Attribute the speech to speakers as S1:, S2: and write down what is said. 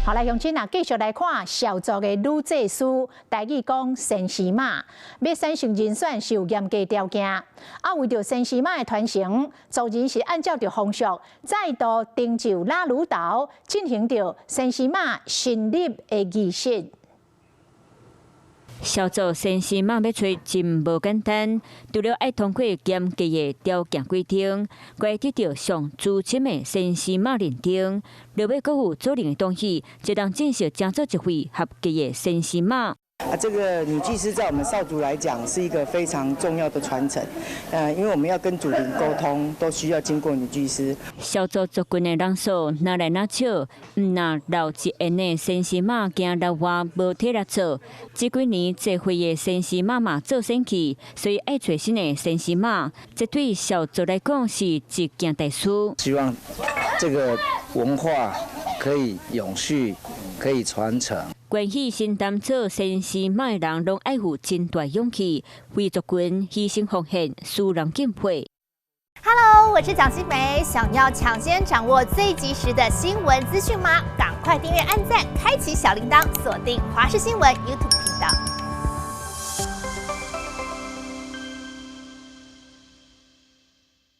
S1: 好，來鄉親啊，繼續來看小族的女祭司，台語講先絲媽，要選上人選是有嚴格條件。為着先絲媽的傳承，族人是按照着風俗，再度登就拉魯島，進行着先絲媽新立的儀式。
S2: 小族先絲媽要找真無簡單，除了愛通過嚴格的條件規定，該得到上資深的先絲媽認定，落尾閣有做人的東西，就當正式成做一位合格的先絲媽。
S3: 這個女祭司在我們少族來講是一個非常重要的傳承，因為我們要跟祖靈溝通，都需要經過女祭司。
S2: 小族族群的人數哪來哪少，唔那留一緣的先絲媽驚老外無體力做，這幾年聚會的先絲媽嘛做生去，所以愛找新的先絲媽，這對小族來講是一件大事。
S4: 希望這個文化可以永續，可以傳承。
S2: 關係新擔做先絲媽的人，攏愛有真大勇氣，為族群犧牲奉獻，使人敬佩。
S5: Hello， 我是蔣新梅。想要搶先掌握最及時的新聞資訊嗎？趕快訂閱、按讚、開啟小鈴鐺，鎖定華視新聞 YouTube 頻道。